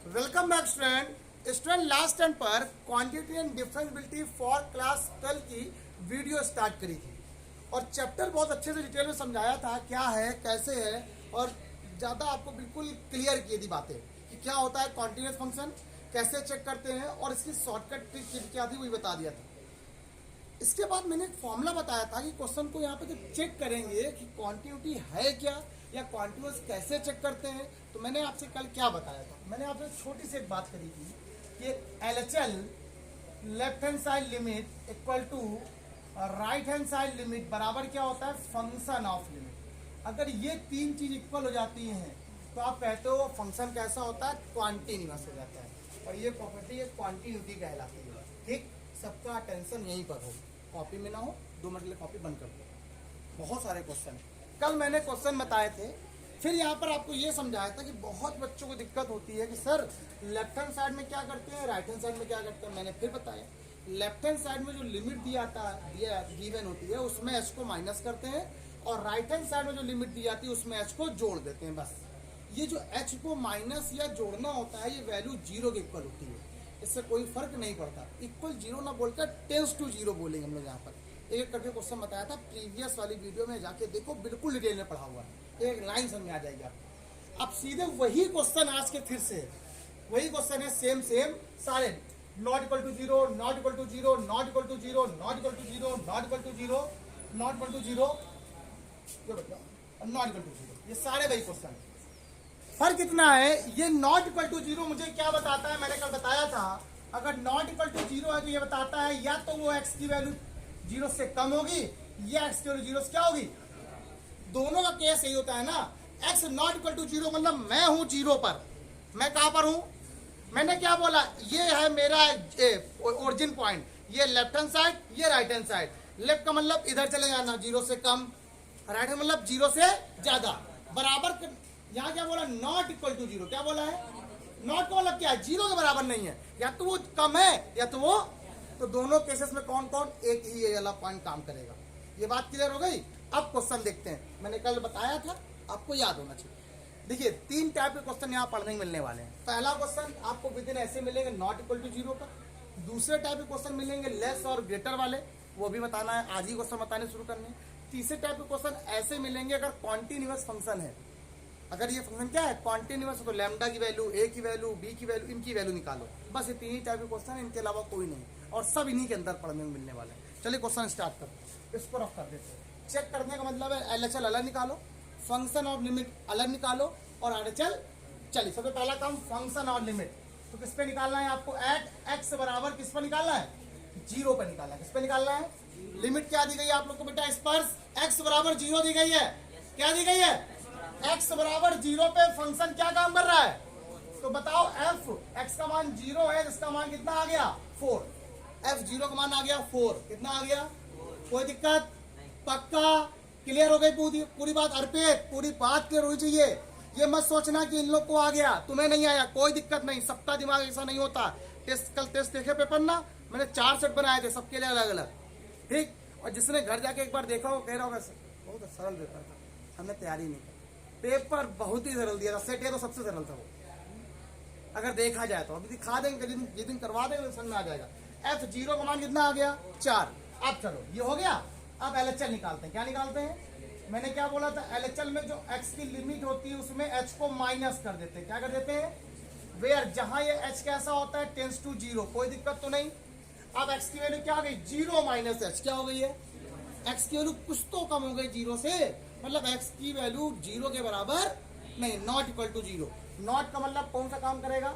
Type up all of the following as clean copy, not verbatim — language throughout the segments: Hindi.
Welcome back student last time पर continuity and differentiability for class 12 की वीडियो स्टार्ट करी थी और चैप्टर बहुत अच्छे से डिटेल में समझाया था क्या है कैसे है और ज़्यादा आपको बिल्कुल क्लियर की थी बातें कि क्या होता है कॉन्टिन्यूस फंक्शन, कैसे चेक करते हैं और इसकी शॉर्टकट ट्रिक क्या थी वही बता दिया था। इसके बाद मैंने एक फॉर्मूला बताया था कि क्वेश्चन को यहाँ पे जब चेक करेंगे कि कॉन्टिन्यूटी है क्या या कॉन्टिन्यूस कैसे चेक करते हैं, तो मैंने आपसे कल क्या बताया था। मैंने आपसे छोटी सी एक बात करी थी कि LHL left hand side limit equal to right hand side limit बराबर क्या होता है, फंक्शन ऑफ लिमिट। अगर ये तीन चीज इक्वल हो जाती हैं तो आप कहते हो फंक्शन कैसा होता है, क्वांटिन्यूस हो जाता है और ये प्रॉपर्टी क्वांटिन्यूटी कहलाती है। ठीक, सबका अटेंशन यहीं पर हो, कॉपी में ना हो, 2 मिनट के लिए कॉपी बंद कर दो। बहुत सारे क्वेश्चन कल मैंने क्वेश्चन बताए थे, फिर यहाँ पर आपको ये समझाया था कि बहुत बच्चों को दिक्कत होती है कि सर लेफ्ट हैंड साइड में क्या करते हैं, राइट हैंड साइड में क्या करते हैं। मैंने फिर बताया लेफ्ट हैंड साइड में जो लिमिट दिया गिवन होती है उसमें एच को माइनस करते हैं और राइट हैंड साइड में जो लिमिट दी जाती है उसमें एच को जोड़ देते हैं। बस ये जो एच को माइनस या जोड़ना होता है ये वैल्यू 0 के इक्वल होती है, इससे कोई फर्क नहीं पड़ता। इक्वल 0 ना बोलकर टेंस टू 0 बोलेंगे हम लोग। यहाँ पर एक करके क्वेश्चन बताया था प्रीवियस वाली वीडियो में, जाके देखो बिल्कुल डिटेल में पढ़ा हुआ है, एक लाइन समझ में आ जाएगी आपको। अब सीधे वही क्वेश्चन आज के फिर से वही क्वेश्चन है, सेम सारे not equal to 0, not equal to 0, not equal to 0, not equal to 0, not equal to 0, not equal to 0, not equal to 0, ये सारे वही क्वेश्चन है। फर्क कितना है, ये नॉट इक्वल टू 0 मुझे क्या बताता है, मैंने कल बताया था अगर नॉट इक्वल टू 0 है तो ये बताता है या तो वो x की वैल्यू 0 से कम होगी या x की वैल्यू 0 से क्या होगी। दोनों का केस यही होता है ना, x नॉट इक्वल टू 0 मतलब मैं हूं 0 पर, मैं कहां पर हूं, मैंने क्या बोला, ये है मेरा ओरिजिन पॉइंट, ये लेफ्ट हैंड साइड, ये राइट हैंड साइड। लेफ्ट का मतलब इधर चले जाना 0 से कम, राइट हैंड मतलब 0 से ज्यादा, बराबर। यहाँ क्या बोला, नॉट इक्वल टू 0, क्या बोला है, नॉट का मतलब क्या है, 0 के बराबर नहीं है, या तो वो कम है या तो वो, तो दोनों केसेस में कौन कौन एक ही ये वाला पॉइंट काम करेगा। ये बात क्लियर हो गई। अब क्वेश्चन देखते हैं, मैंने कल बताया था आपको याद होना चाहिए। देखिए 3 टाइप के क्वेश्चन यहाँ पढ़ने को मिलने वाले हैं। पहला क्वेश्चन आपको विद इन ऐसे मिलेंगे नॉट इक्वल टू 0 का, दूसरे टाइप के क्वेश्चन मिलेंगे लेस और ग्रेटर वाले, वो भी बताना है, आज ही क्वेश्चन बताने शुरू करने। तीसरे टाइप के क्वेश्चन ऐसे मिलेंगे अगर कॉन्टिन्यूअस फंक्शन है, अगर ये फंक्शन क्या है कॉन्टिन्यूअस, तो लैम्डा की वैल्यू, ए की वैल्यू, बी की वैल्यू, इनकी वैल्यू निकालो। बस ये 3 ही टाइप के क्वेश्चन है, इनके अलावा कोई नहीं, और सब इन्हीं के अंदर पढ़ने को मिलने वाले हैं। चलिए क्वेश्चन स्टार्ट करते, इसको रफ कर देते हैं। चेक करने का मतलब है LHL अलग निकालो, फंक्शन ऑफ लिमिट अलग निकालो और RHL। चलिए सबसे पहला काम फंक्शन ऑफ लिमिट, तो किस पे निकालना है आपको, एट x बराबर किस पर निकालना है, 0 पर निकालना है। किस पे निकालना है, लिमिट क्या दी गई है आप लोग को बेटा, स्पर्श x बराबर 0 दी गई है। क्या दी गई है, x बराबर 0 पे फंक्शन क्या काम कर रहा है, तो बताओ f, x का मान 0 है, इसका मान कितना आ गया 4, f 0 का मान आ गया 4, कितना आ गया, कोई दिक्कत, पक्का क्लियर हो गई पूरी बात। अर्पित पूरी बात क्लियर होनी चाहिए, ये मत सोचना कि इन लोग को आ गया तुम्हें नहीं आया, कोई दिक्कत नहीं, सबका दिमाग ऐसा नहीं होता। कल टेस्ट देखे पेपर ना, मैंने 4 सेट बनाए थे सबके लिए अलग अलग, ठीक। और जिसने घर जाके एक बार देखा हो कह रहा होगा बहुत सरल पेपर था, हमने तैयारी नहीं की, पेपर बहुत ही सरल दिया था, सेट ए तो सबसे सरल था वो, अगर देखा जाए तो। अभी दिखा देंगे जिस दिन करवा देंगे समझ में आ जाएगा। f 0 का मान कितना आ गया 4। अब चलो ये हो गया, अब LHL निकालते हैं। क्या निकालते हैं, मैंने क्या बोला था, LHL में जो x की लिमिट होती है उसमें h को माइनस कर देते हैं। क्या कर देते हैं, वेयर, जहां ये h कैसा होता है टेंस टू 0, कोई दिक्कत तो नहीं। अब x की वैल्यू क्या हो गई, 0 माइनस h, क्या हो गई है, x की वैल्यू कुछ तो कम हो गई 0 से, मतलब x की वैल्यू 0 के बराबर नहीं, नॉट इक्वल टू 0। नॉट का मतलब कौन सा काम करेगा,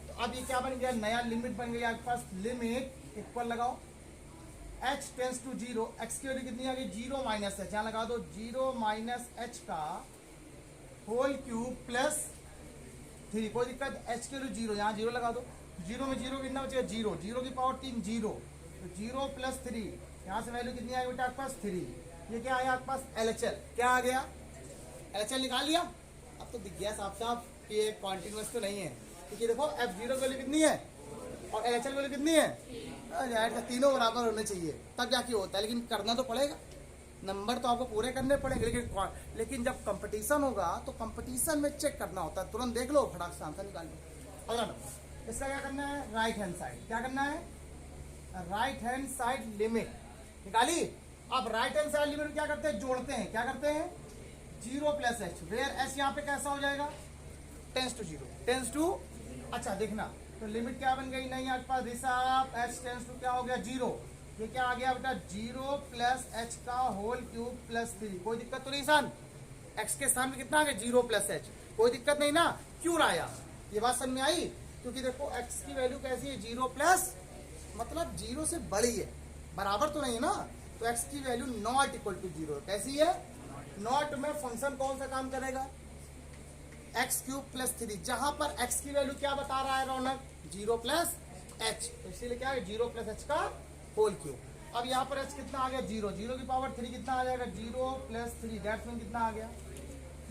तो अब ये क्या बन गया, नया लिमिट बन गया आपके पास, लिमिट इक्वल लगाओ h टेंस टू 0, x की वैल्यू कितनी आ गई 0 माइनस h, यहाँ लगा दो 0 माइनस h का होल क्यूब प्लस 3, कोई दिक्कत, h की वैल्यू 0, यहाँ 0 लगा दो, 0 में 0 कितना बचेगा 0, 0 की पावर 3 0, तो 0 प्लस 3, यहाँ से वैल्यू कितनी आई बेटा आपके पास 3। ये क्या आया आपके पास LHL, क्या आ गया, LHL निकाल लिया। अब तो दिख गया साफ साफ कि ये कॉन्टिन्यूअस तो नहीं है, क्योंकि देखो f0 की वैल्यू कितनी है और LHL वैल्यू कितनी है, तीनों बराबर होने चाहिए तब जाके होता है, लेकिन करना तो पड़ेगा, नंबर तो आपको पूरे करने पड़ेंगे। लेकिन जब कंपटीशन होगा तो कंपटीशन में चेक करना होता है, तुरंत देख लो फटाक से आंसर निकाल लो। अगला नंबर, इसका क्या करना है, राइट हैंड साइड, क्या करना है, राइट हैंड साइड लिमिट निकाली। अब राइट हैंड साइड लिमिट क्या करते हैं, जोड़ते हैं, क्या करते हैं, 0 प्लस एच, वेयर एच यहाँ पे कैसा हो जाएगा, टेंस टू 0, टेंस टू, अच्छा देखना तो लिमिट क्या बन गई, नहीं आपके पास हिसाब, एच टेंस टू क्या हो गया 0, ये क्या आ गया बेटा 0 प्लस एच का होल क्यूब प्लस 3, कोई दिक्कत तो नहीं सन, एक्स के स्थान पे कितना आ गया 0 प्लस एच, कोई दिक्कत नहीं ना, क्यों आया, ये बात समझ में आई, क्योंकि देखो एक्स की वैल्यू कैसी है 0 प्लस, मतलब 0 से बड़ी है, बराबर तो नहीं है ना, तो x की वैल्यू नॉट इक्वल टू 0 कैसी है, नॉट में फंक्शन कौन सा काम करेगा, एक्स क्यूब प्लस 3, जहां पर x की वैल्यू क्या बता रहा है रौनक 0 प्लस एच, तो इसीलिए क्या है 0 प्लस एच का होल क्यूब। अब यहाँ पर h कितना आ गया 0, 0 की पावर 3 कितना आ जाएगा 0 प्लस 3, दैट्स मीन कितना आ गया,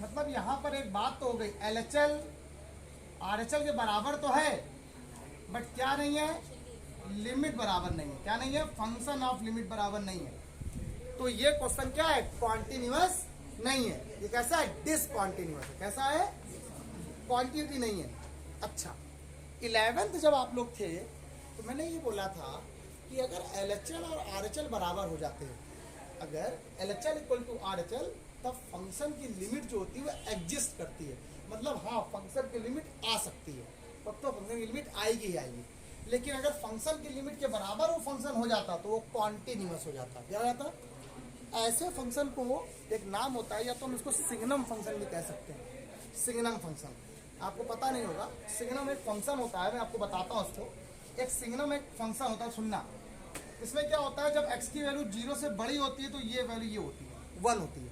मतलब यहाँ पर एक बात तो हो गई, LHL RHL के बराबर तो है बट क्या नहीं है, लिमिट बराबर नहीं है, क्या नहीं है, फंक्शन ऑफ लिमिट बराबर नहीं है, तो ये क्वेश्चन क्या है, कॉन्टिन्यूअस नहीं है, ये कैसा है, डिसकॉन्टिन्यूअस है, कैसा है, क्वांटिटी नहीं है। अच्छा 11th जब आप लोग थे तो मैंने ये बोला था कि अगर LHL और RHL बराबर हो जाते हैं, अगर LHL इक्वल टू RHL, तब फंक्शन की लिमिट जो होती है वो एग्जिस्ट करती है, मतलब हाँ फंक्शन की लिमिट आ सकती है, तब तो फंक्शन की लिमिट आएगी ही आएगी, लेकिन अगर फंक्शन की लिमिट के बराबर वो फंक्शन हो जाता तो वो कॉन्टिन्यूअस हो जाता, क्या हो जाता, ऐसे फंक्शन को एक नाम होता है, या तो हम इसको सिग्नम फंक्शन भी कह सकते हैं, सिग्नम फंक्शन, आपको पता नहीं होगा, सिग्नम एक फंक्शन होता है, मैं आपको बताता हूँ उसको, एक सिग्नम एक फंक्शन होता है, सुनना, इसमें क्या होता है, जब x की वैल्यू 0 से बड़ी होती है तो ये वैल्यू ये होती है 1 होती है,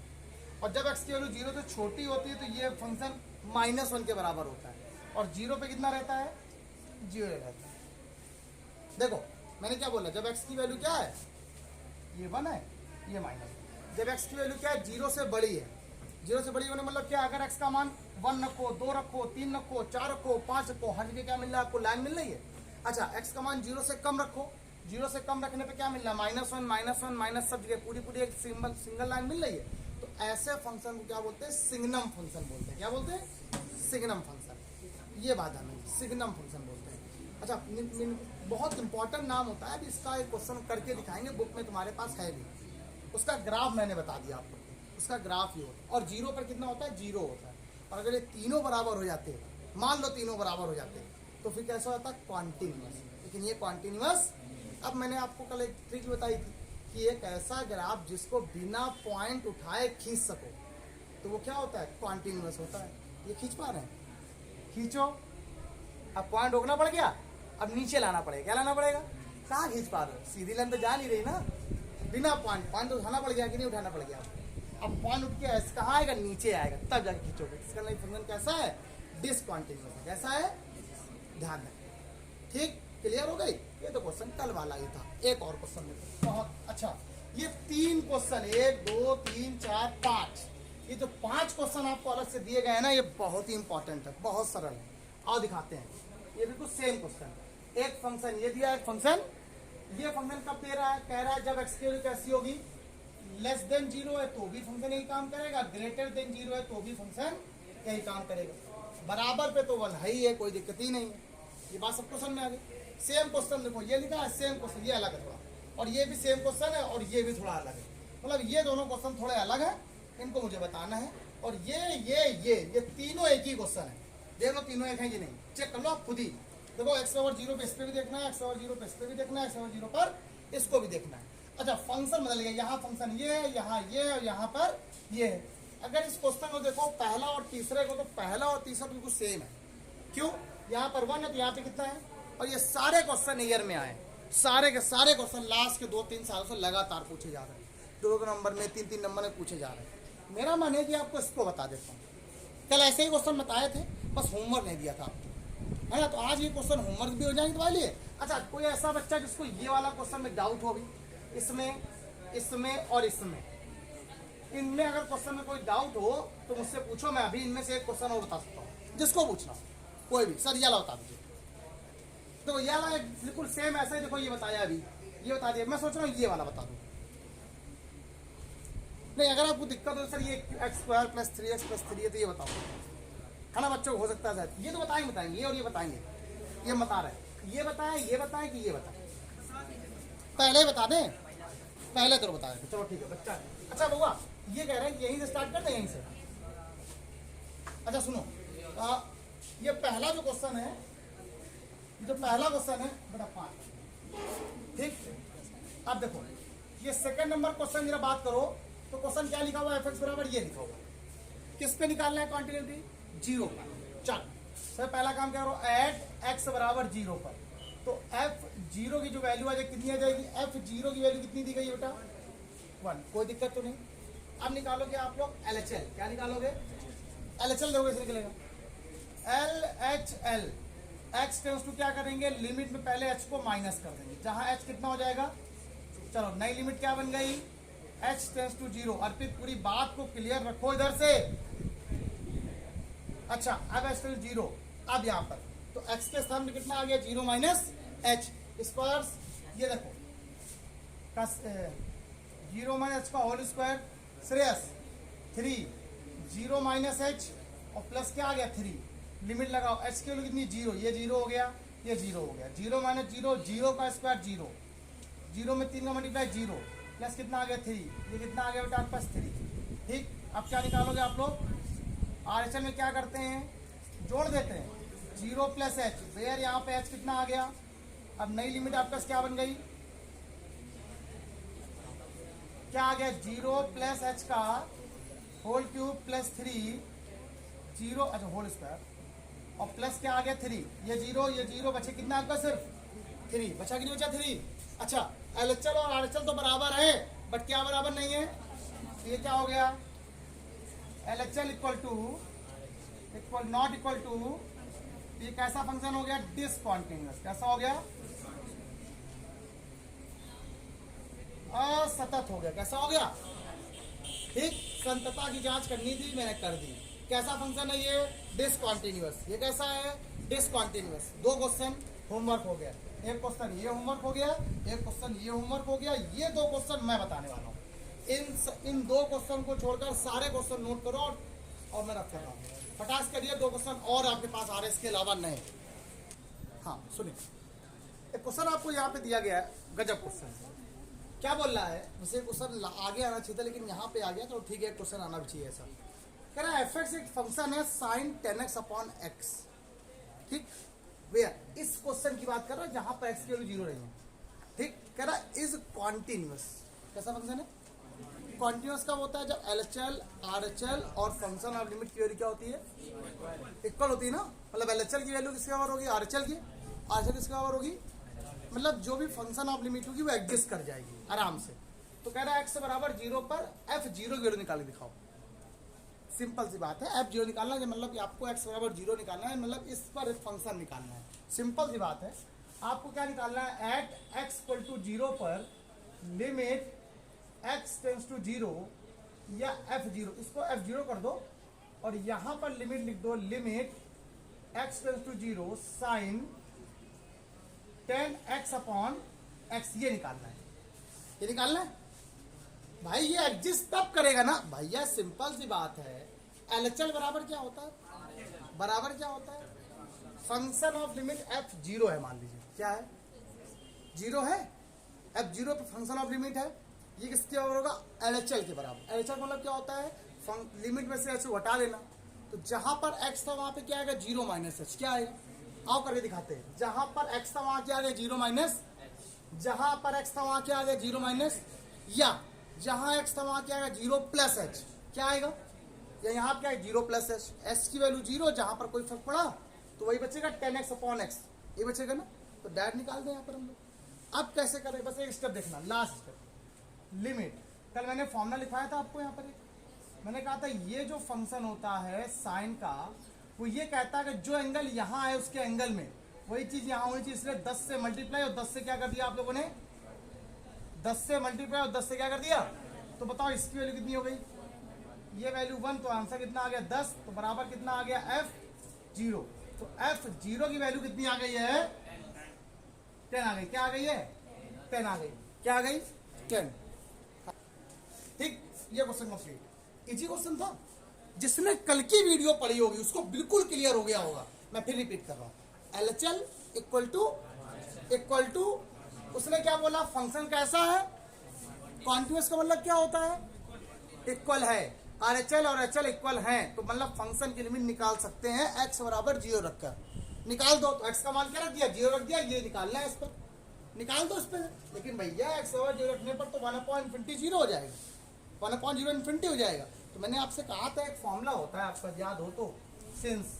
और जब x की वैल्यू 0 से छोटी होती है तो ये फंक्शन -1 के बराबर होता है, और 0 पे कितना रहता है, 0 रहता है। देखो मैंने क्या बोला, जब x की वैल्यू क्या है, ये 1 है, ये माइनस, जब x की वैल्यू क्या है 0 से बड़ी है, 0 से बड़ी होने मतलब क्या, अगर x का मान 1 रखो, 2 रखो, 3 रखो, 4 रखो, 5 रखो, हर जगह क्या मिल रहा है आपको, लाइन मिल रही है। अच्छा x का मान 0 से कम रखो, 0 से कम रखने पे क्या मिल रहा है, -1 माइनस, सब जगह पूरी एक सिंगल लाइन मिल रही है, तो ऐसे फंक्शन को क्या बोलते हैं, सिग्नम फंक्शन बोलते हैं, क्या बोलते हैं, सिग्नम फंक्शन, ये बात है, सिग्नम फंक्शन बोलते हैं। अच्छा बहुत इंपॉर्टेंट नाम होता है, इसका एक क्वेश्चन करके दिखाएंगे, बुक में तुम्हारे पास है भी, उसका ग्राफ मैंने बता दिया आपको, उसका ग्राफ ये होता है, और 0 पर कितना होता है, 0 होता है, और अगर ये तीनों बराबर हो जाते हैं, मान लो तीनों बराबर हो जाते हैं, तो फिर कैसा होता है, कॉन्टिन्यूअस, लेकिन ये कॉन्टिन्यूअस, अब मैंने आपको कल एक ट्रिक बताई थी कि एक ऐसा ग्राफ जिसको बिना पॉइंट उठाए खींच सको, तो वो क्या होता है, कॉन्टिन्यूअस होता है, ये खींच पा रहे हैं, खींचो, अब पॉइंट रोकना पड़ गया, अब नीचे लाना पड़ेगा, क्या लाना पड़ेगा, कहाँ खींच पा रहे हो, सीधी लाइन तो जा नहीं रही ना, बिना पॉइंट उठाना पड़ गया कि नहीं उठाना पड़ गया, अब पॉइंट उठ के कहाँ आएगा, नीचे आएगा, तब जाके खींचोगे, इसका फंक्शन कैसा है, डिसकॉन्टिन्यूअस है, कैसा है, ध्यान रखें, ठीक, क्लियर हो गई, ये तो क्वेश्चन कल वाला ही था। एक और क्वेश्चन बहुत अच्छा, ये 3 क्वेश्चन, 1 2 3 4 5, ये जो 5 क्वेश्चन आपको अलग से दिए गए हैं ना, ये बहुत ही इंपॉर्टेंट है, बहुत सरल है, आओ दिखाते हैं, ये बिल्कुल सेम क्वेश्चन, एक फंक्शन ये दिया, एक फंक्शन, ये फंक्शन कब दे रहा है, कह रहा है जब x की वैल्यू कैसी होगी, लेस देन 0 है तो भी फंक्शन यही काम करेगा, ग्रेटर देन 0 है तो भी फंक्शन यही काम करेगा, बराबर पे तो 1 है ही है, कोई दिक्कत ही नहीं है, ये बात सबको समझ में आ गई। सेम क्वेश्चन देखो, ये लिखा है सेम क्वेश्चन, ये अलग है थोड़ा, और ये भी सेम क्वेश्चन है, और ये भी थोड़ा अलग है, मतलब ये दोनों क्वेश्चन थोड़े अलग है, इनको मुझे बताना है, और ये तीनों एक ही क्वेश्चन है, देख लो तीनों एक है कि नहीं, चेक कर लो आप खुद ही, देखो x ओवर 0 पे इस पे भी देखना है, x ओवर 0 पे इस पे भी देखना है, x ओवर 0 पर इसको भी देखना है। अच्छा फंक्शन बदल गया, यहाँ फंक्शन ये है, यहाँ ये है, और यहाँ पर ये है। अगर इस क्वेश्चन को देखो पहला और तीसरे को, तो पहला और तीसरा बिल्कुल सेम है, क्यों, यहाँ पर 1 है तो यहाँ पे कितना है, और ये सारे क्वेश्चन ईयर में आए, सारे के सारे क्वेश्चन लास्ट के 2-3 सालों से लगातार पूछे जा रहे हैं, 2 नंबर में 3-3 नंबर में पूछे जा रहे हैं। मेरा मन है कि आपको इसको बता देता हूँ, कल ऐसे ही क्वेश्चन बताए थे, बस होमवर्क नहीं दिया था आपको, है ना, तो आज ये क्वेश्चन होमवर्क भी हो जाएंगे तुम्हारे लिए। अच्छा कोई ऐसा बच्चा जिसको ये वाला क्वेश्चन में डाउट हो भी, इसमें और इसमें, इनमें अगर क्वेश्चन में कोई डाउट हो तो मुझसे पूछो, मैं अभी इनमें से एक क्वेश्चन और बता सकता हूँ, जिसको पूछना कोई भी, सर ये वाला बता दीजिए, तो ये वाला बिल्कुल सेम ऐसा ही, देखो ये बताया अभी, ये बता दिया, मैं सोच रहा हूँ ये वाला बता दूँ, नहीं अगर आपको दिक्कत हो सर ये x² + 3x + 3 है तो ये बताओ, है ना बच्चों, हो सकता है शायद। ये तो बताएंगे ये और ये बताएंगे, ये बता रहे, ये बताएं कि ये बताएं, पहले बता दें, पहले तो बता दें, चलो ठीक है बच्चा। अच्छा बउआ, ये कह रहे हैं कि यहीं से स्टार्ट कर दें, यहीं से। अच्छा सुनो, ये पहला जो क्वेश्चन है, जो पहला क्वेश्चन है बेटा 5, ठीक। अब देखो ये सेकंड नंबर क्वेश्चन जरा बात करो, तो क्वेश्चन क्या लिखा हुआ है, fx बराबर ये लिखा हुआ है, किस पे निकालना है कॉन्टिन्यूटी, 0 पर। चल सर पहला काम क्या करो, एट x बराबर 0 पर, तो f0 की जो वैल्यू आ जाएगी कितनी आ जाएगी, f0 की वैल्यू कितनी दी गई है बेटा 1, कोई दिक्कत तो नहीं। अब निकालोगे आप लोग LHL, क्या निकालोगे, LHL दोगे इसे निकलेगा LHL, x टेंस टू क्या करेंगे, लिमिट में पहले h को माइनस कर देंगे, जहां h कितना हो जाएगा, चलो नई लिमिट क्या बन गई, h टेंस टू 0। अर्पित पूरी बात को क्लियर रखो इधर से। अच्छा अब h टेंस 0, अब यहाँ पर तो x के स्थान में कितना आ गया, 0 माइनस h स्क्वायर, ये देखो 0 माइनस h का whole square, Shreyas 3, 0 minus h और प्लस क्या आ गया 3, लिमिट लगाओ, h की वैल्यू कितनी 0, ये 0 हो गया, ये 0 हो गया, 0 माइनस 0, 0 का स्क्वायर 0, 0 में 3 का मल्टीप्लाई 0, प्लस कितना आ गया 3, ये कितना आ गया बेटा आपके पास 3, ठीक। अब क्या निकालोगे आप लोग, RHL में क्या करते हैं, जोड़ देते हैं, 0 प्लस h, वेयर यहाँ पे h कितना आ गया, अब नई लिमिट आपके पास क्या बन गई, क्या आ गया, 0 प्लस h का होल क्यूब प्लस 3, 0 अच्छा होल स्क्वायर और प्लस क्या आ गया 3, ये 0 बचे कितना आपका, सिर्फ 3 बचा, कि नहीं बचा 3। अच्छा LHL और RHL तो बराबर है, बट क्या बराबर नहीं है, ये क्या हो गया, LHL equal not equal to, ये कैसा फंक्शन हो गया, डिसकंटीन्यूअस, कैसा हो गया, असतत हो गया, कैसा हो गया, ठीक। संतता की जांच करनी थी, मैंने कर दी। कैसा फंक्शन है ये, डिसकंटीन्यूअस, ये कैसा है, डिसकंटीन्यूअस। 2 क्वेश्चन होमवर्क हो गया, एक क्वेश्चन ये होमवर्क हो गया, एक क्वेश्चन ये होमवर्क हो गया, ये 2 क्वेश्चन मैं बताने वाला हूँ। इन 2 क्वेश्चन को छोड़कर सारे क्वेश्चन नोट करो और मैं रख रहा हूँ, फटास करिए 2 क्वेश्चन और आपके पास आ रहे, इसके अलावा नए। हाँ सुनिए, एक क्वेश्चन आपको यहाँ पे दिया गया है, गजब क्वेश्चन, क्या बोल रहा है, वैसे क्वेश्चन आगे आना चाहिए था लेकिन यहाँ पे आ गया, तो ठीक है क्वेश्चन आना भी चाहिए ऐसा। कह रहा है fx एक फंक्शन है sin 10x अपॉन x, ठीक। भैया इस क्वेश्चन की बात कर रहा है जहां पर x की वैल्यू 0 नहीं है, ठीक। कह रहा है इज कॉन्टिन्यूअस, कैसा फंक्शन है, कॉन्टिन्यूअस कब होता है, जब LHL RHL और फंक्शन ऑफ लिमिट की वैल्यू क्या होती है, इक्वल होती है ना, मतलब LHL की वैल्यू किसके बराबर होगी, RHL की, RHL किसके बराबर होगी, मतलब जो भी फंक्शन ऑफ लिमिट होगी वो एडजस्ट कर जाएगी आराम से। तो कह रहा है x बराबर 0 पर f0 की वैल्यू निकाल के दिखाओ, सिंपल सी बात है, f0 निकालना है, मतलब कि आपको x बराबर 0 निकालना है, मतलब इस पर फंक्शन निकालना है, सिंपल सी बात है। आपको क्या निकालना है, एट x इक्वल टू 0 पर लिमिट x टेंस टू 0 या f0, इसको f0 कर दो और यहां पर लिमिट लिख दो, limit x tends to 0 sine 10x upon x, ये निकालना है, ये निकालना है भाई, ये एग्जिस्ट तब करेगा ना भैया, सिंपल सी बात है। LHL बराबर क्या होता है, बराबर क्या होता है, फंक्शन ऑफ लिमिट f0 है, मान लीजिए क्या है, 0 है, f0 पे फंक्शन ऑफ लिमिट है, ये किसके बराबर होगा, LHL के बराबर। LHL मतलब क्या होता है, लिमिट में से h को हटा लेना, तो जहां पर x था वहां पे क्या आएगा, 0 माइनस h, क्या आएगा, आओ करके दिखाते हैं, जहां पर x था वहां क्या आ गया, 0 माइनस, जहां पर x था वहां क्या आ गया, 0 माइनस, या जहां x था वहां क्या आएगा, 0 प्लस h, क्या आएगा, या यहाँ क्या है 0 प्लस h, s की वैल्यू 0, जहां पर कोई फर्क पड़ा तो वही बचेगा 10x अपॉन x, ये बचेगा ना, तो डायरेक्ट निकाल दें यहाँ पर हम लोग। अब कैसे करें, बस एक स्टेप देखना, लास्ट स्टेप, लिमिट, कल मैंने फॉर्मूला लिखाया था आपको यहाँ पर, मैंने कहा था ये जो फंक्शन होता है साइन का, वो ये कहता है कि जो एंगल यहाँ है उसके एंगल में वही चीज यहाँ होनी चाहिए, इसलिए 10 से मल्टीप्लाई और 10 से क्या कर दिया आप लोगों ने, 10 से मल्टीप्लाई और 10 से क्या कर दिया, तो बताओ इसकी वैल्यू कितनी हो गई, ये वैल्यू 1, तो आंसर कितना आ गया 10, तो बराबर कितना आ गया f0, तो f0 की वैल्यू कितनी आ गई है, 10 आ गई, क्या आ गई है, 10 आ गई, क्या आ गई 10, ठीक। ये क्वेश्चन कंप्लीट, इजी क्वेश्चन था, जिसने कल की वीडियो पढ़ी होगी उसको बिल्कुल क्लियर हो गया होगा। मैं फिर रिपीट कर रहा हूं, LHL इक्वल टू उसने क्या बोला, फंक्शन कैसा है, कॉन्टिन्यूअस का मतलब क्या होता है, इक्वल है। RHL और HL इक्वल हैं तो मतलब फंक्शन की लिमिट निकाल सकते हैं x बराबर 0 रखकर। निकाल दो तो x का मान क्या रख दिया, 0 रख दिया, ये निकालना है, इस पर निकाल दो इस पर। लेकिन भैया x बराबर 0 रखने पर तो 1/∞ 0 हो जाएगा, 1/0 इन्फिनिटी हो जाएगा। तो मैंने आपसे कहा था एक फॉर्मूला होता है, आपका याद हो तो, since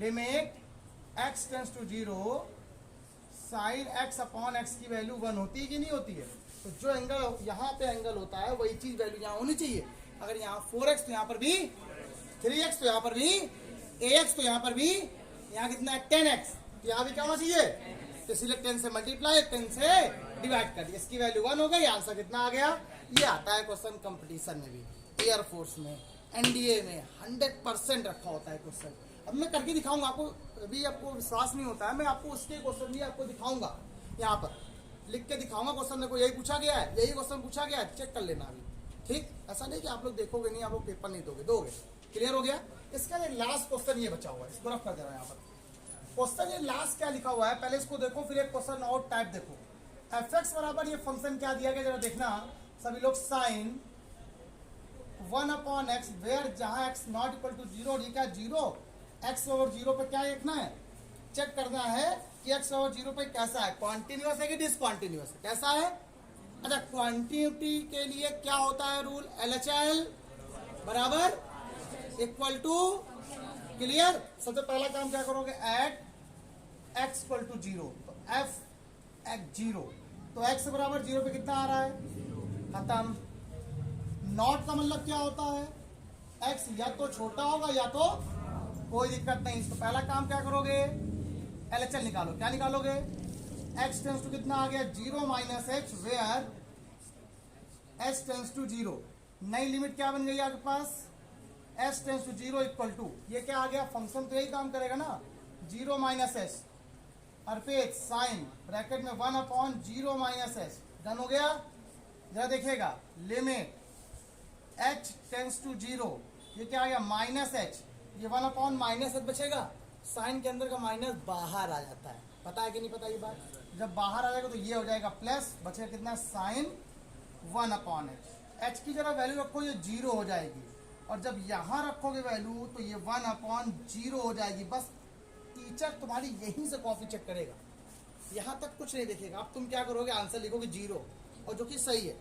limit x tends to 0 sine x/x की वैल्यू 1 होती है कि नहीं होती है। तो जो एंगल यहाँ पे एंगल होता है वही चीज वैल्यू यहाँ होनी चाहिए। अगर यहाँ 4x तो यहाँ पर भी 3x, तो यहाँ पर भी ax, तो यहाँ पर भी, यहाँ कितना है 10x, तो यहाँ भी क्या होना चाहिए, तो इसलिए 10 से मल्टीप्लाई 10 से डिवाइड कर दिया, इसकी वैल्यू 1 हो गई। आंसर कितना आ गया, ये आता है क्वेश्चन कंपटीशन में भी, एयरफोर्स में, NDA में 100% रखा होता है क्वेश्चन। अब मैं करके दिखाऊंगा आपको, अभी आपको विश्वास नहीं होता है, मैं आपको उसके क्वेश्चन भी आपको दिखाऊंगा, यहाँ पर लिख के दिखाऊंगा। क्वेश्चन देखो यही पूछा गया है, यही क्वेश्चन पूछा गया है, चेक कर लेना अभी, ठीक। ऐसा नहीं कि आप लोग देखोगे नहीं, आप लोग पेपर नहीं दोगे। क्लियर हो गया। इसका लास्ट क्वेश्चन ये बचा हुआ है, इसको रख कर दे रहा है यहाँ पर। क्वेश्चन ये लास्ट क्या लिखा हुआ है, पहले इसको देखो, फिर एक क्वेश्चन और टाइप देखो। fx बराबर ये फंक्शन क्या दिया गया जरा देखना सभी लोग, साइन 1/x वेयर जहां x नॉट इक्वल टू 0, ये क्या 0, x ओवर 0 पे क्या लिखना है, चेक करना है कि x ओवर 0 पे कैसा है, कॉन्टिन्यूअस है कि डिसकॉन्टिन्यूअस है, कैसा है। अच्छा, क्वांटिटी के लिए क्या होता है रूल, LHL बराबर इक्वल टू, क्लियर। सबसे पहला काम क्या करोगे, एट x इक्वल टू 0, तो f x 0, तो x बराबर 0 पे कितना आ रहा है, खत्म। नॉट का मतलब क्या होता है, x या तो छोटा होगा या तो, कोई दिक्कत नहीं। तो पहला काम क्या करोगे, LHL निकालो, क्या निकालोगे, x टेंस टू कितना आ गया 0 minus h where h tends to 0, नई लिमिट क्या बन गई आपके पास, h tends to 0 equal to, ये क्या आ गया, फंक्शन तो यही काम करेगा ना, 0 माइनस h और फिर साइन ब्रैकेट में 1/0 माइनस h, डन हो गया। जरा देखिएगा, लिमिट h टेंस टू 0, ये क्या आ गया माइनस h, ये 1/-h बचेगा, साइन के अंदर का माइनस बाहर आ जाता है, पता है कि नहीं पता ये बात, जब बाहर आ जाएगा तो ये हो जाएगा प्लस, बचेगा कितना साइन 1/h। h की जरा वैल्यू रखो, ये 0 हो जाएगी, और जब यहां रखोगे वैल्यू तो ये 1/0 हो जाएगी। बस टीचर तुम्हारी यहीं से कॉपी चेक करेगा, यहां तक कुछ नहीं देखेगा। अब तुम क्या करोगे, आंसर लिखोगे 0, और जो कि सही है,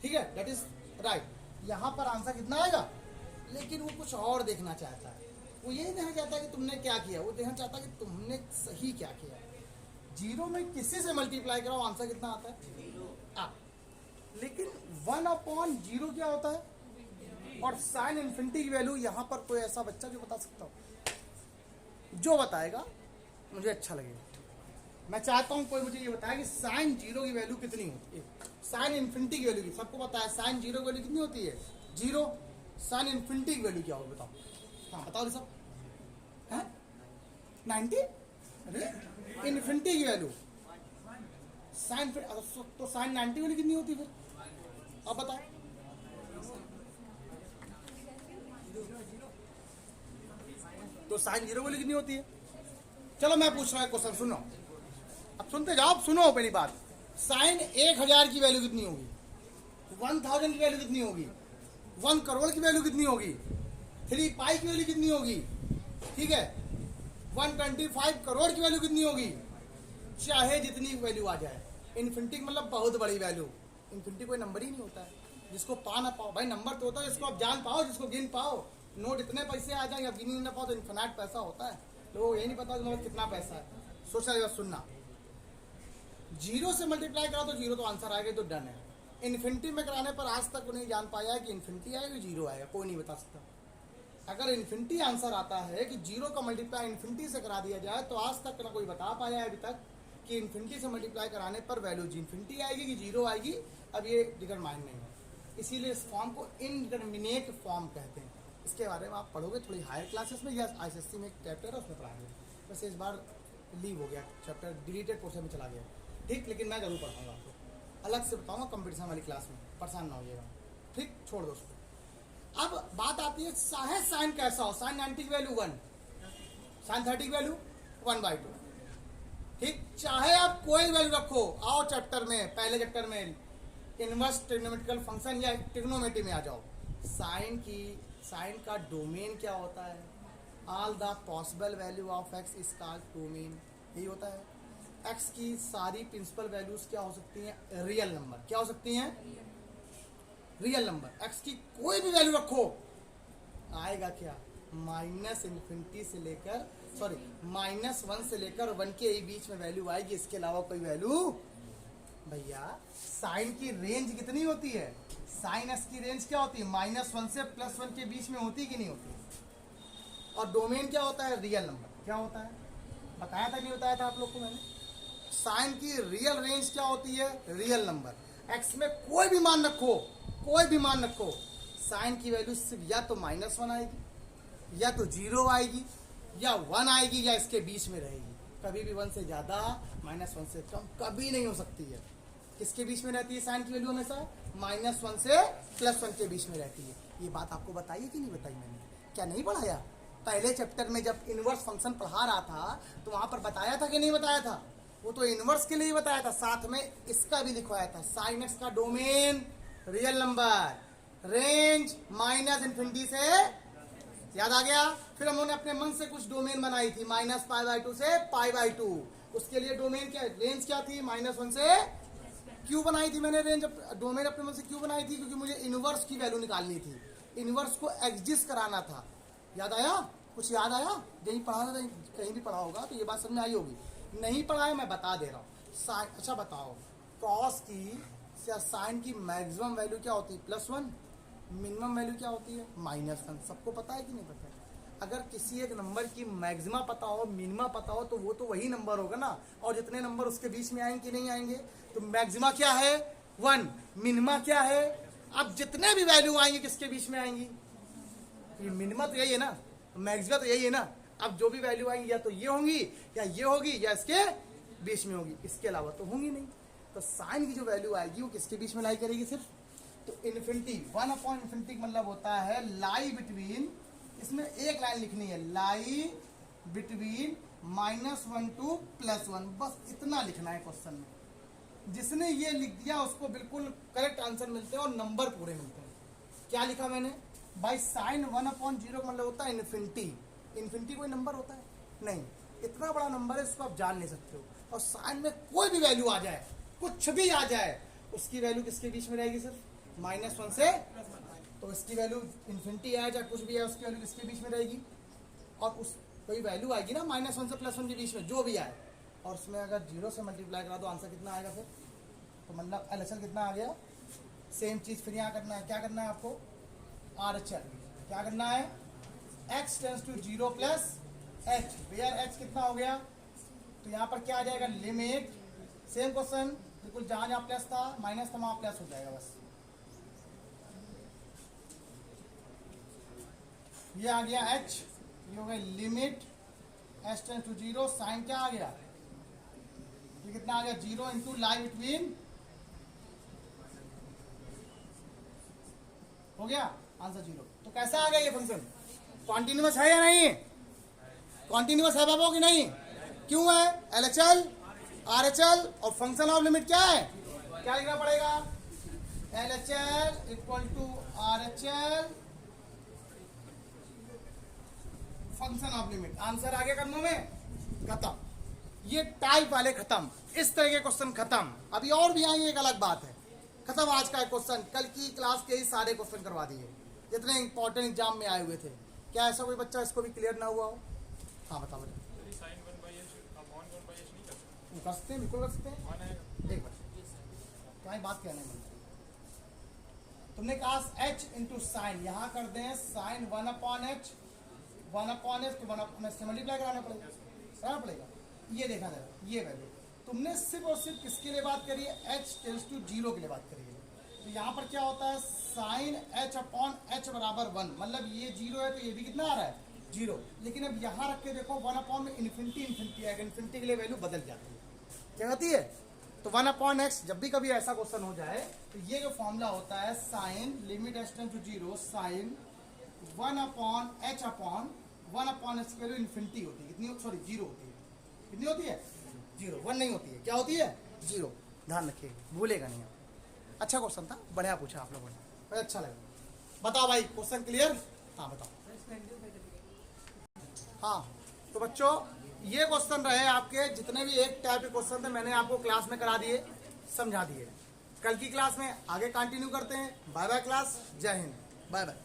ठीक है, दैट इज राइट। यहां पर आंसर कितना आएगा, लेकिन वो कुछ और देखना चाहता है, वो ये देखना चाहता है कि तुमने क्या किया, वो देखना चाहता है कि तुमने सही क्या किया। 0 में किसी से मल्टीप्लाई कराओ, आंसर कितना आता है, लेकिन 1/0 क्या होता है, और साइन इन्फिनिटी की वैल्यू, यहां पर कोई ऐसा बच्चा जो बता सकता हो, जो बताएगा मुझे अच्छा लगेगा। मैं चाहता हूं कोई मुझे ये बताए कि साइन 0 की वैल्यू कितनी होती है, साइन इन्फिनिटी की वैल्यू की, सबको पता है साइन 0 की वैल्यू कितनी होती है 0, साइन इन्फिनिटी की वैल्यू क्या होगी बताओ, हाँ बताओ सब, है 90, अरे इन्फिनिटी की वैल्यू साइन, तो साइन 90 वाली कितनी होती है फिर, अब बताओ। तो साइन 0 वाली कितनी होती है, चलो मैं पूछ रहा हूं क्वेश्चन, सुनो, अब सुनते जाओ, सुनो पहली बात, साइन 1000 की वैल्यू कितनी होगी, 1000 की वैल्यू कितनी होगी, 1 करोड़ की वैल्यू कितनी होगी, 3 पाई की वैल्यू कितनी होगी, ठीक है, 125 करोड़ की वैल्यू कितनी होगी, चाहे जितनी वैल्यू आ जाए। इन्फिनिटी मतलब बहुत बड़ी वैल्यू, इन्फिनिटी कोई नंबर ही नहीं होता है, जिसको पा ना पाओ, भाई नंबर तो होता है जिसको आप जान पाओ, जिसको गिन पाओ, नोट इतने पैसे आ जाए, आप गिन ही ना पाओ तो इन्फिनाइट पैसा होता है, लोगों को यही नहीं पता कि कितना पैसा है। सोचा सुनना, 0 से मल्टीप्लाई करा तो 0 तो आंसर आएगा, तो डन है। इन्फिनिटी में कराने पर आज तक नहीं जान पाया कि इन्फिनिटी आएगा 0 आएगा, कोई नहीं बता सकता। अगर इन्फिनिटी आंसर आता है कि 0 का मल्टीप्लाई इन्फिनिटी से करा दिया जाए, तो आज तक ना कोई बता पाया है अभी तक कि इन्फिनिटी से मल्टीप्लाई कराने पर वैल्यू इन्फिनिटी आएगी कि 0 आएगी, अब ये डिटरमाइन नहीं है। इसीलिए इस फॉर्म को इनडिटरमिनेट फॉर्म कहते हैं। इसके बारे में आप पढ़ोगे थोड़ी हायर क्लासेस में, या ICSE में एक चैप्टर है उसमें पढ़ाएंगे, वैसे इस बार लीव हो गया चैप्टर, डिलीटेड पोर्शन में चला गया, ठीक, लेकिन मैं जरूर पढ़ाऊंगा आपको, अलग से बताऊंगा कंपटीशन वाली क्लास में, परेशान ना होइएगा। ठीक, छोड़ दो उसको। अब बात आती है चाहे साइन कैसा हो, साइन 90 की वैल्यू 1, साइन 30 की वैल्यू 1/2, ठीक, चाहे आप कोई वैल्यू रखो। आओ चैप्टर में, पहले चैप्टर में इनवर्स ट्रिग्नोमेट्रिकल फंक्शन या ट्रिग्नोमेट्री में आ जाओ। साइन का डोमेन क्या होता है? All the possible value of x is called domain, यही होता है। एक्स की सारी प्रिंसिपल वैल्यूज क्या हो सकती हैं? Real number. क्या हो सकती हैं? Real number. एक्स की कोई भी वैल्यू रखो, आएगा क्या? -∞ से लेकर -1 से लेकर 1 के बीच में वैल्यू आएगी, इसके अलावा कोई वैल्यू। भैया साइन की रेंज कितनी होती है? साइन एक्स की रेंज क्या होती है? -1 से +1 के बीच में होती कि नहीं होती? और डोमेन क्या होता है? Real number. क्या होता है? बताया था नहीं बताया था आप लोग को मैंने? साइन की रियल रेंज क्या होती है? Real number. एक्स में कोई भी मान रखो, कोई भी मान रखो, साइन की वैल्यू सिर्फ या तो -1 आएगी, या तो 0 आएगी, या 1 आएगी, या इसके बीच में रहेगी। कभी भी 1 से ज्यादा, -1 से कम कभी नहीं हो सकती है। किसके बीच में रहती है साइन की वैल्यू? हमेशा -1 से +1 के बीच में रहती है। ये बात आपको बताई कि नहीं बताई मैंने? क्या नहीं पढ़ाया? पहले चैप्टर में जब इनवर्स फंक्शन पढ़ा रहा था तो वहां पर बताया था कि नहीं बताया था? वो तो इनवर्स के लिए ही बताया था, साथ में इसका भी लिखवाया था। साइन एक्स का डोमेन रियल नंबर, रेंज -∞ से, याद आ गया? फिर हम लोगों ने अपने मन से कुछ डोमेन बनाई थी, -π/2 से π/2। उसके लिए डोमेन क्या, रेंज क्या थी? -1 से। क्यों बनाई थी मैंने रेंज, डोमेन अपने मन से क्यों बनाई थी? क्योंकि मुझे इनवर्स की वैल्यू निकालनी थी, इनवर्स को एग्जिस्ट कराना था। याद आया? कुछ याद आया? यही पढ़ा था, कहीं भी पढ़ा होगा तो ये बात समझ में आई होगी। नहीं पढ़ा है मैं बता दे रहा हूँ। अच्छा बताओ, कॉस की या साइन की मैक्सिमम वैल्यू क्या होती है? +1। मिनिमम वैल्यू क्या होती है? -1। सबको पता है कि नहीं पता है? अगर किसी एक नंबर की मैक्सिमा पता हो, मिनिमा पता हो, तो वो तो वही नंबर होगा ना। और जितने नंबर उसके बीच में आएंगे कि नहीं आएंगे? तो मैक्सिमा क्या है? 1। मिनिमा क्या है? अब जितने भी वैल्यू आएंगे किसके बीच में आएंगी? ये मिनिमा तो यही है ना, मैक्सिमा तो यही है ना। अब जो भी वैल्यू आएंगी या तो ये होंगी, या ये होगी, या इसके बीच में होगी, इसके अलावा तो होंगी नहीं। तो साइन की जो वैल्यू आएगी वो किसके बीच में लाई करेगी? सिर्फ तो इन्फिनिटी, 1/∞ मतलब होता है लाई बिटवीन, इसमें एक लाइन लिखनी है, लाई बिटवीन -1 to +1, बस इतना लिखना है क्वेश्चन में। जिसने ये लिख दिया उसको बिल्कुल करेक्ट आंसर मिलते हैं और नंबर पूरे मिलते हैं। क्या लिखा मैंने भाई? साइन 1/0 का मतलब होता है इन्फिनिटी। इन्फिनिटी कोई नंबर होता है? नहीं, इतना बड़ा नंबर है, इसको आप जान नहीं सकते हो। और साइन में कोई भी वैल्यू आ जाए, कुछ भी आ जाए, उसकी वैल्यू किसके बीच में रहेगी? सिर्फ -1 से। तो इसकी वैल्यू इन्फिनिटी आए चाहे कुछ भी है, उसकी वैल्यू किसके बीच में रहेगी? और उस कोई वैल्यू आएगी ना -1 से +1 के बीच में, जो भी आए, और उसमें अगर 0 से मल्टीप्लाई करा तो आंसर कितना आएगा फिर? तो मतलब LHS कितना आ गया? सेम चीज फिर यहाँ करना है। क्या करना है आपको? RHS। क्या करना है? x tends to 0 + h, where h कितना हो गया? तो यहाँ पर क्या आ जाएगा? लिमिट, सेम क्वेश्चन, बिल्कुल जहां जहां प्लस था माइनस था वहां प्लस हो जाएगा बस। ये आ गया h, ये हो गया limit h tends to 0, sine क्या आ गया? ये कितना आ गया? 0 इंटू लाई बिटवीन, हो गया आंसर 0। तो कैसा आ गया ये फंक्शन? कॉन्टिन्यूअस है या नहीं? कॉन्टिन्यूअस है बाबू कि नहीं? क्यों है? LHL, RHL और फंक्शन ऑफ लिमिट क्या है? क्या लिखना पड़ेगा? LHL = RHL function of limit. Answer आगे करने में खत्म। ये टाइप वाले खत्म, इस तरह के क्वेश्चन खत्म। अभी और भी आएंगे, एक अलग बात है। खत्म आज का क्वेश्चन, कल की क्लास के ही सारे क्वेश्चन करवा दिए जितने इंपॉर्टेंट एग्जाम में आए हुए थे। क्या ऐसा कोई बच्चा इसको भी क्लियर ना हुआ हो? हाँ बताओ बेटा। कर सकते हैं, बिल्कुल कर सकते हैं। एक बार तुम्हारी बात कहने में तुमने कहा h इंटू साइन, यहाँ कर दें साइन 1/h, 1/h तो 1 से मल्टीप्लाई कराना पड़ेगा। ये देखा जाएगा, ये वैल्यू तुमने सिर्फ और सिर्फ किसके लिए बात करी है? h टेंड्स टू 0 के लिए बात करी है। तो यहाँ पर क्या होता है? साइन h/h = 1, मतलब ये 0 है तो ये भी कितना आ रहा है? 0। लेकिन अब यहाँ रख के देखो 1 में इन्फिनिटी है, इन्फिनिटी के लिए वैल्यू बदल जाती है। क्या कहती है? तो 1/x जब भी कभी ऐसा क्वेश्चन हो जाए तो ये जो फॉर्मूला होता है sine limit S tend to 0 sine 1/h/1/x की वैल्यू इन्फिनिटी होती है। कितनी, सॉरी 0 होती है। कितनी होती है? 0, 1 नहीं होती है। क्या होती है? 0। ध्यान रखिएगा, भूलेगा नहीं आप। अच्छा क्वेश्चन था, बढ़िया पूछा आप लोगों ने, मुझे अच्छा लगा। बताओ भाई, क्वेश्चन क्लियर? हाँ बताओ। हाँ तो बच्चों ये क्वेश्चन रहे आपके, जितने भी एक टाइप के क्वेश्चन थे मैंने आपको क्लास में करा दिए, समझा दिए। कल की क्लास में आगे कंटिन्यू करते हैं। बाय बाय क्लास, जय हिंद, बाय बाय।